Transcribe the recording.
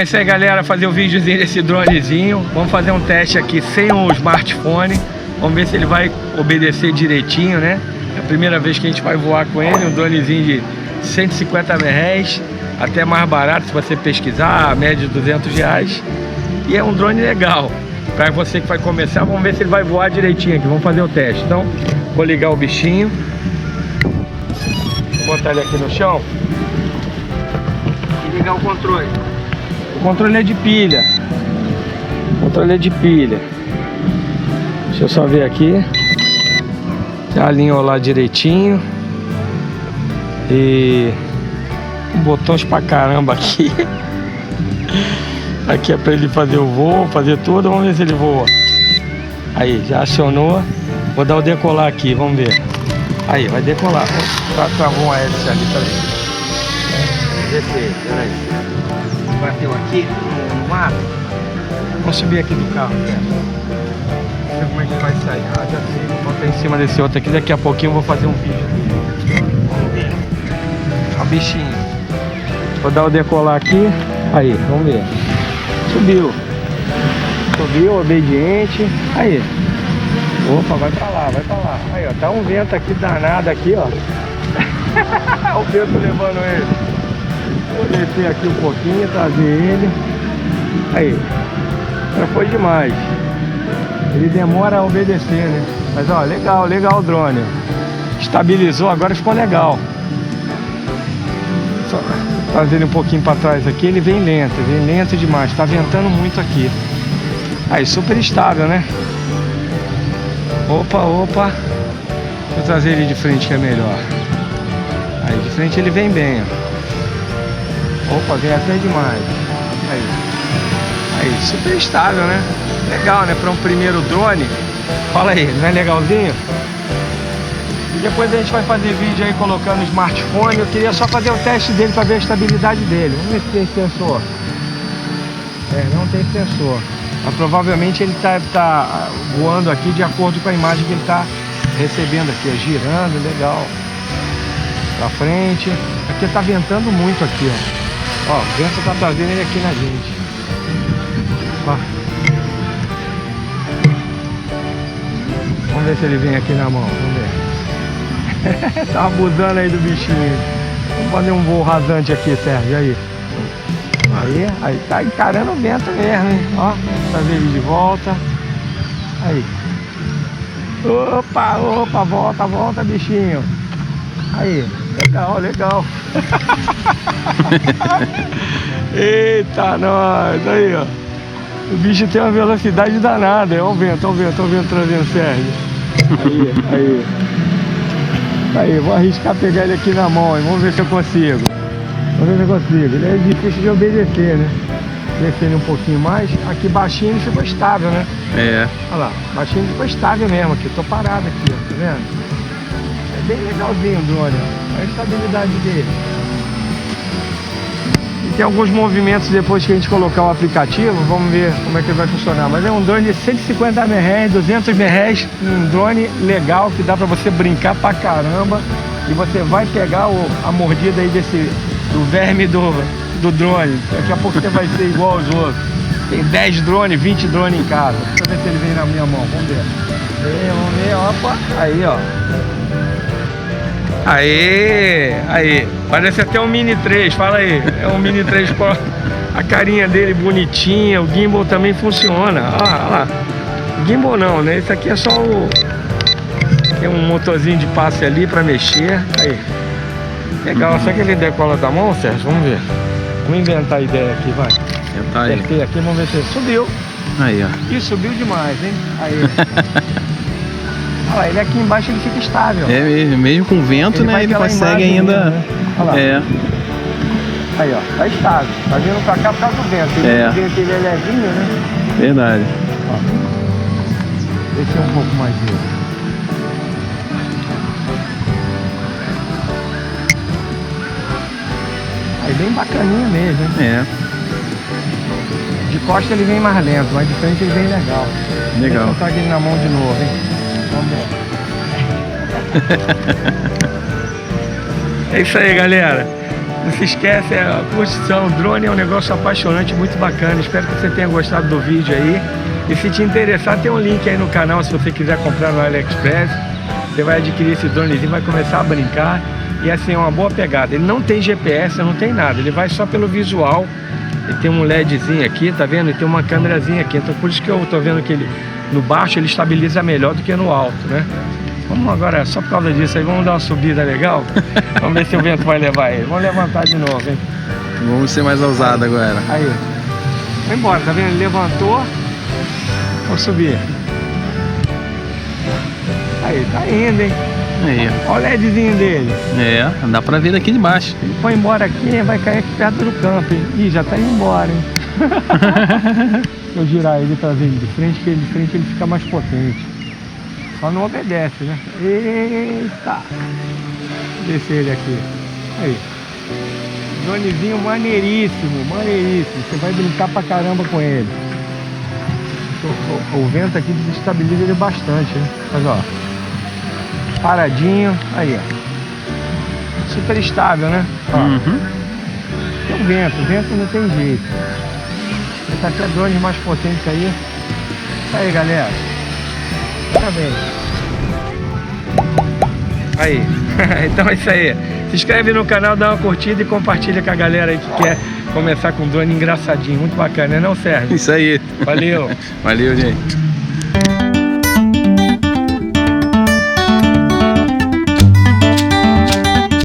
isso aí, galera, fazer o videozinho desse dronezinho. Vamos fazer um teste aqui sem o smartphone. Vamos ver se ele vai obedecer direitinho, né? É a primeira vez que a gente vai voar com ele. Um dronezinho de 150 mRs, até mais barato se você pesquisar, a média de R$200. E é um drone legal. Para você que vai começar, vamos ver se ele vai voar direitinho aqui. Vamos fazer o teste. Então, vou ligar o bichinho. Vou botar ele aqui no chão. E ligar o controle. O controle é de pilha. O controle é de pilha. Deixa eu só ver aqui. Já alinhou lá direitinho. E botões pra caramba aqui. Aqui é pra ele fazer o voo, fazer tudo. Vamos ver se ele voa. Aí, já acionou. Vou dar o decolar aqui, vamos ver. Aí, vai decolar. Travou uma hélice ali, peraí. Descer, peraí. Bateu aqui no mato. Vamos subir aqui do carro, cara. Vamos ver como é que vai sair. Ah, já sei. Vou botar em cima desse outro aqui. Daqui a pouquinho eu vou fazer um vídeo dele. Vamos ver. Ó o bichinho. Vou dar o decolar aqui. Aí, vamos ver. Subiu. Subiu, obediente. Aí. Opa, vai pra lá, vai pra lá. Aí, ó, tá um vento aqui danado aqui, ó. O vento levando ele. Vou descer aqui um pouquinho, trazer ele. Aí. Já foi demais. Ele demora a obedecer, né? Mas, ó, legal, legal o drone. Estabilizou, agora ficou legal. Só trazer ele um pouquinho para trás aqui, ele vem lento demais, tá ventando muito aqui. Aí, super estável, né? Opa, opa. Deixa eu trazer ele de frente que é melhor. Aí, de frente ele vem bem, ó. Opa, vem até demais. Aí, super estável, né? Legal, né? Para um primeiro drone. Fala aí, não é legalzinho? E depois a gente vai fazer vídeo aí colocando o smartphone. Eu queria só fazer o teste dele para ver a estabilidade dele. Vamos ver se tem sensor. É, não tem sensor. Mas provavelmente ele tá voando aqui de acordo com a imagem que ele tá recebendo aqui, ó, girando, legal. Pra frente. Aqui tá ventando muito aqui, ó. Ó, o vento tá trazendo ele aqui na gente. Ó. Vamos ver se ele vem aqui na mão. Vamos ver. Tá abusando aí do bichinho. Vamos fazer um voo rasante aqui, Sérgio. Aí tá encarando o vento mesmo, hein? Ó, trazer ele de volta. Aí. Opa, opa, volta, bichinho. Aí, legal, legal. Eita, nós. Aí, ó. O bicho tem uma velocidade danada. Olha o vento trazendo o Sérgio. Aí. Aí, vou arriscar pegar ele aqui na mão, hein? Vamos ver se eu consigo. Ele é difícil de obedecer, né? Descer ele um pouquinho mais. Aqui baixinho ele ficou estável, né? É. Olha lá, baixinho ele ficou estável mesmo aqui. Tô parado aqui, ó, tá vendo? É bem legalzinho o drone, ó. Olha a estabilidade dele. E tem alguns movimentos depois que a gente colocar o aplicativo. Vamos ver como é que ele vai funcionar. Mas é um drone de 150 mRs, 200 mRs. Um drone legal que dá pra você brincar pra caramba. E você vai pegar a mordida aí do verme do drone. Daqui a pouco você vai ser igual aos outros. Tem 10 drones, 20 drones em casa. Deixa eu ver se ele vem na minha mão. Vamos ver. Vamos ver, opa. Aí, ó. Aí. Parece até um Mini 3, fala aí. É um Mini 3 Pro. A carinha dele bonitinha. O gimbal também funciona. Olha lá. Gimbal não, né? Esse aqui é só o... Tem um motorzinho de passe ali pra mexer. Aí. Legal. Será que ele decola da mão, Sérgio? Vamos ver. Vamos inventar a ideia aqui, vai. Tentar aí. Aqui, vamos ver se ele subiu. Aí, ó. Ih, subiu demais, hein? Aí. Olha lá, ele aqui embaixo ele fica estável. É, mesmo com vento, né? Ele consegue ainda... Mesmo, né? Olha lá. É. Aí, ó. Tá estável. Tá vindo pra cá por causa do vento. O vento ele é levinho, né? Verdade. Ó. Descer um pouco mais dele. Aí bem bacaninha mesmo, hein? É. De costa ele vem mais lento, mas de frente ele vem legal. Legal. Vou botar ele na mão de novo, hein? Vamos ver. É isso aí, galera. Não se esquece, a construção drone é um negócio apaixonante, muito bacana. Espero que você tenha gostado do vídeo aí. E se te interessar, tem um link aí no canal se você quiser comprar no AliExpress. Você vai adquirir esse dronezinho, vai começar a brincar. E assim, é uma boa pegada. Ele não tem GPS, não tem nada. Ele vai só pelo visual. Ele tem um LEDzinho aqui, tá vendo? E tem uma câmerazinha aqui. Então por isso que eu tô vendo que ele, no baixo ele estabiliza melhor do que no alto, né? Vamos agora, só por causa disso aí, vamos dar uma subida legal. Vamos ver se o vento vai levar ele. Vamos levantar de novo, hein? Vamos ser mais ousados agora. Aí. Vai embora, tá vendo? Ele levantou. Vou subir. Aí, tá indo, hein? Aí, ó. Olha o LEDzinho dele. É, dá pra ver daqui de baixo. Ele foi embora aqui, vai cair aqui perto do campo, hein? Ih, já tá indo embora, hein? Se eu girar ele e trazer ele de frente, que ele de frente ele fica mais potente. Só não obedece, né? Eita! Vou descer ele aqui. Aí. Dronezinho maneiríssimo, maneiríssimo. Você vai brincar pra caramba com ele. O vento aqui desestabiliza ele bastante, né? Mas ó, paradinho, aí ó, super estável, né? Ó, tem o vento não tem jeito. Tem até drones mais potentes aí. Isso aí, galera. Parabéns. Aí. Então é isso aí. Se inscreve no canal, dá uma curtida e compartilha com a galera aí que quer começar com drone engraçadinho. Muito bacana, né não, Sérgio? Isso aí. Valeu. Valeu, gente.